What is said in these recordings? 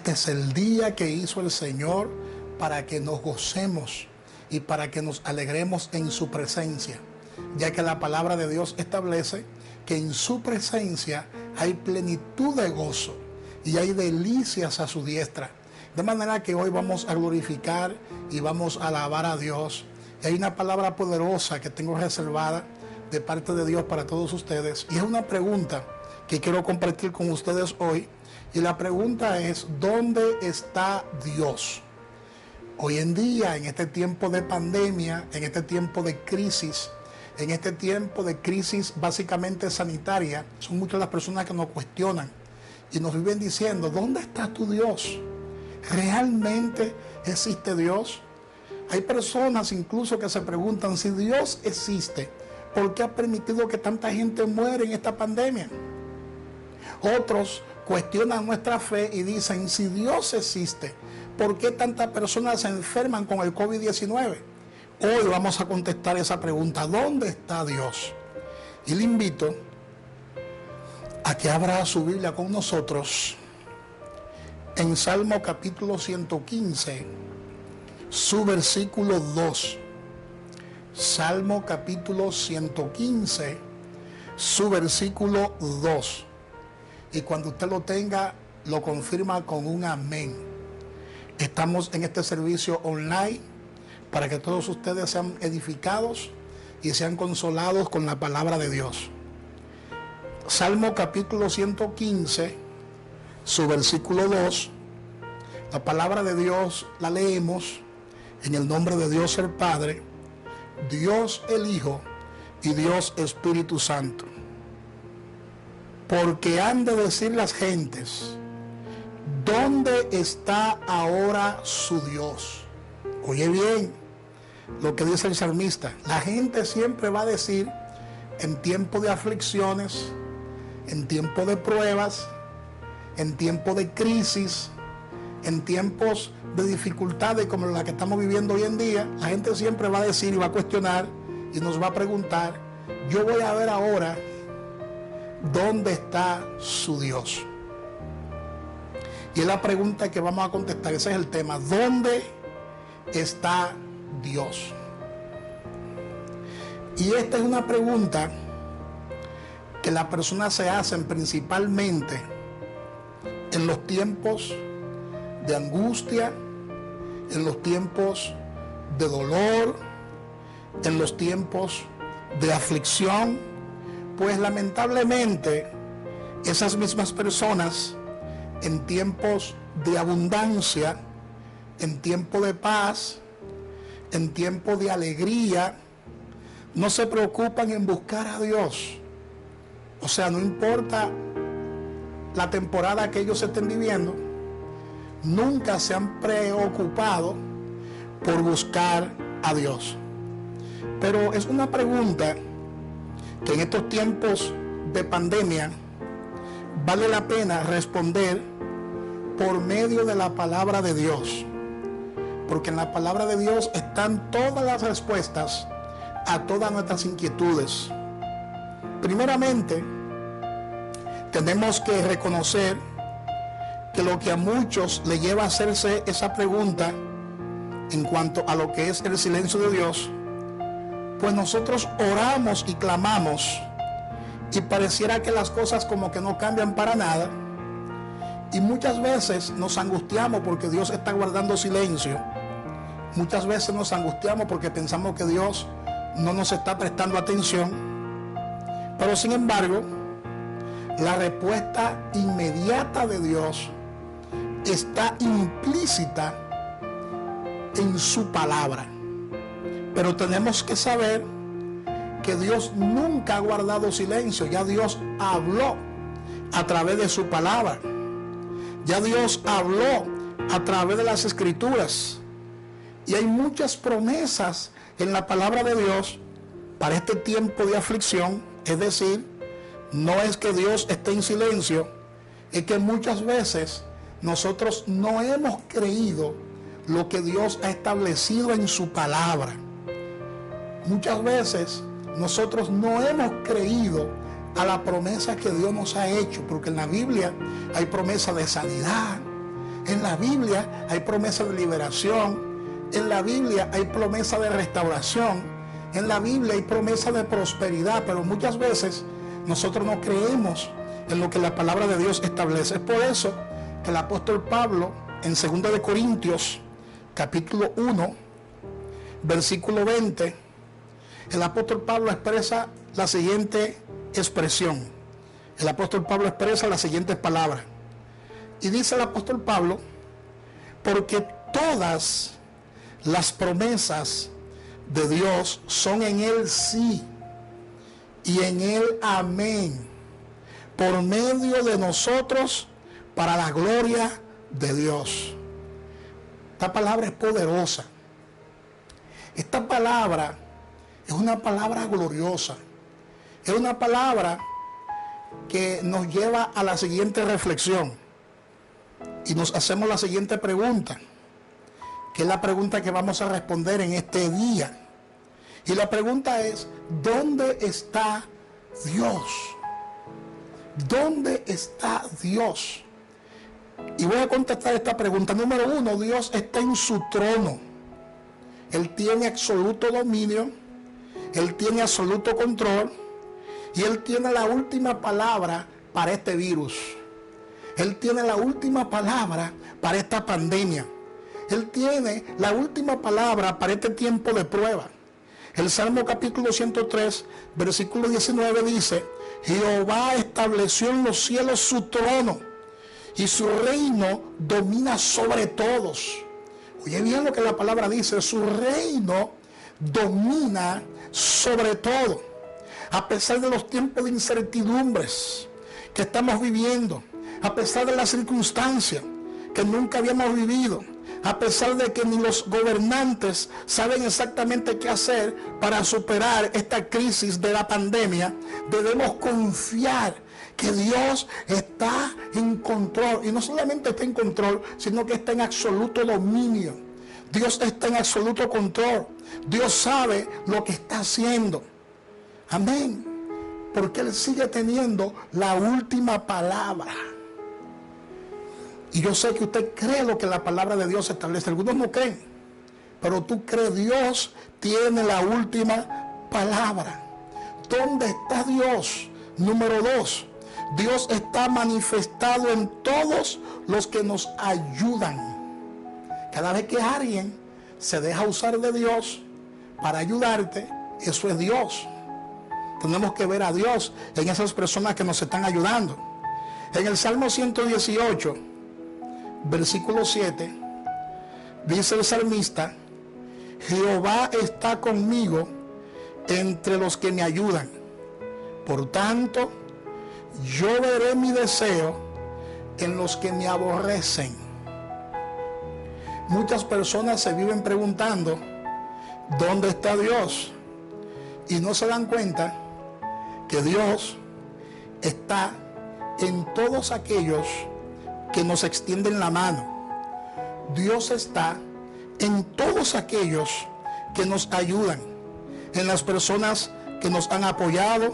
Este es el día que hizo el Señor para que nos gocemos y para que nos alegremos en su presencia, ya que la palabra de Dios establece que en su presencia hay plenitud de gozo y hay delicias a su diestra. De manera que hoy vamos a glorificar y vamos a alabar a Dios. Y hay una palabra poderosa que tengo reservada de parte de Dios para todos ustedes. Y es una pregunta que quiero compartir con ustedes hoy. Y la pregunta es, ¿dónde está Dios? Hoy en día, en este tiempo de pandemia, en este tiempo de crisis, básicamente sanitaria, son muchas las personas que nos cuestionan y nos viven diciendo, ¿dónde está tu Dios? ¿Realmente existe Dios? Hay personas incluso que se preguntan, si Dios existe, ¿por qué ha permitido que tanta gente muera en esta pandemia? Otros cuestionan nuestra fe y dicen, si Dios existe, ¿por qué tantas personas se enferman con el COVID-19? Hoy vamos a contestar esa pregunta, ¿dónde está Dios? Y le invito a que abra su Biblia con nosotros en Salmo capítulo 115, su versículo 2. Salmo capítulo 115, su versículo 2. Y cuando usted lo tenga, lo confirma con un amén. Estamos en este servicio online para que todos ustedes sean edificados y sean consolados con la palabra de Dios. Salmo capítulo 115, su versículo 2, la palabra de Dios la leemos en el nombre de Dios el Padre, Dios el Hijo y Dios Espíritu Santo. Porque han de decir las gentes, ¿dónde está ahora su Dios? Oye bien lo que dice el salmista. La gente siempre va a decir, en tiempo de aflicciones, en tiempo de pruebas, en tiempo de crisis, en tiempos de dificultades como la que estamos viviendo hoy en día, la gente siempre va a decir y va a cuestionar y nos va a preguntar, yo voy a ver ahora ¿dónde está su Dios? Y es la pregunta que vamos a contestar, ese es el tema, ¿dónde está Dios? Y esta es una pregunta que las personas se hacen principalmente en los tiempos de angustia, en los tiempos de dolor, en los tiempos de aflicción, pues lamentablemente esas mismas personas en tiempos de abundancia, en tiempo de paz, en tiempo de alegría, no se preocupan en buscar a Dios. O sea, no importa la temporada que ellos estén viviendo, nunca se han preocupado por buscar a Dios. Pero es una pregunta que en estos tiempos de pandemia vale la pena responder por medio de la palabra de Dios, porque en la palabra de Dios están todas las respuestas a todas nuestras inquietudes. Primeramente, tenemos que reconocer que lo que a muchos le lleva a hacerse esa pregunta en cuanto a lo que es el silencio de Dios, pues nosotros oramos y clamamos y pareciera que las cosas como que no cambian para nada, y muchas veces nos angustiamos porque Dios está guardando silencio. Muchas veces nos angustiamos porque pensamos que Dios no nos está prestando atención, pero sin embargo la respuesta inmediata de Dios está implícita en su palabra. Pero tenemos que saber que Dios nunca ha guardado silencio. Ya Dios habló a través de su palabra. Ya Dios habló a través de las Escrituras. Y hay muchas promesas en la palabra de Dios para este tiempo de aflicción. Es decir, no es que Dios esté en silencio, es que muchas veces nosotros no hemos creído lo que Dios ha establecido en su palabra. Muchas veces nosotros no hemos creído a la promesa que Dios nos ha hecho, porque en la Biblia hay promesa de sanidad, En la Biblia hay promesa de liberación. En la Biblia hay promesa de restauración. En la Biblia hay promesa de prosperidad. Pero muchas veces nosotros no creemos en lo que la palabra de Dios establece. Es por eso que el apóstol Pablo, en 2 de Corintios, capítulo 1, versículo 20, el apóstol Pablo expresa la siguiente expresión. El apóstol Pablo expresa las siguientes palabras. Y dice el apóstol Pablo: porque todas las promesas de Dios son en Él sí y en Él amén, por medio de nosotros, para la gloria de Dios. Esta palabra es poderosa. Esta palabra es una palabra gloriosa. Es una palabra que nos lleva a la siguiente reflexión. Y nos hacemos la siguiente pregunta, que es la pregunta que vamos a responder en este día. Y la pregunta es: ¿dónde está Dios? ¿Dónde está Dios? Y voy a contestar esta pregunta. Número 1, Dios está en su trono. Él tiene absoluto dominio, Él tiene absoluto control, y Él tiene la última palabra para este virus. Él tiene la última palabra para esta pandemia. Él tiene la última palabra para este tiempo de prueba. El Salmo capítulo 103, versículo 19 dice: Jehová estableció en los cielos su trono, y su reino domina sobre todos. Oye bien lo que la palabra dice: su reino domina sobre todo. A pesar de los tiempos de incertidumbres que estamos viviendo, a pesar de las circunstancias que nunca habíamos vivido, a pesar de que ni los gobernantes saben exactamente qué hacer para superar esta crisis de la pandemia, debemos confiar que Dios está en control. Y no solamente está en control, sino que está en absoluto dominio. Dios está en absoluto control. Dios sabe lo que está haciendo. Amén. Porque Él sigue teniendo la última palabra. Y yo sé que usted cree lo que la palabra de Dios establece. Algunos no creen, pero tú crees. Dios tiene la última palabra. ¿Dónde está Dios? Número 2, Dios está manifestado en todos los que nos ayudan. Cada vez que alguien se deja usar de Dios para ayudarte, eso es Dios. Tenemos que ver a Dios en esas personas que nos están ayudando. En el Salmo 118, versículo 7, dice el salmista: Jehová está conmigo entre los que me ayudan. Por tanto, yo veré mi deseo en los que me aborrecen. Muchas personas se viven preguntando: ¿dónde está Dios? Y no se dan cuenta que Dios está en todos aquellos que nos extienden la mano. Dios está en todos aquellos que nos ayudan, en las personas que nos han apoyado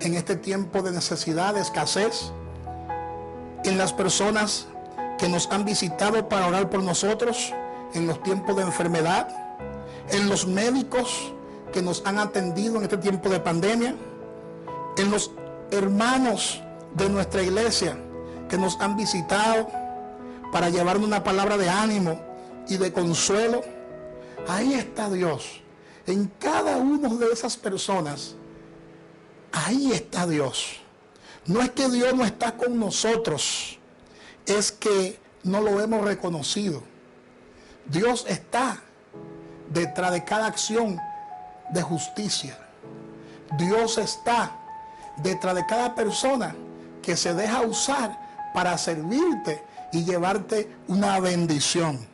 en este tiempo de necesidad, de escasez, en las personas que nos han visitado para orar por nosotros en los tiempos de enfermedad, en los médicos que nos han atendido en este tiempo de pandemia, en los hermanos de nuestra iglesia que nos han visitado para llevarnos una palabra de ánimo y de consuelo. Ahí está Dios. En cada una de esas personas, ahí está Dios. No es que Dios no está con nosotros, es que no lo hemos reconocido. Dios está detrás de cada acción de justicia. Dios está detrás de cada persona que se deja usar para servirte y llevarte una bendición.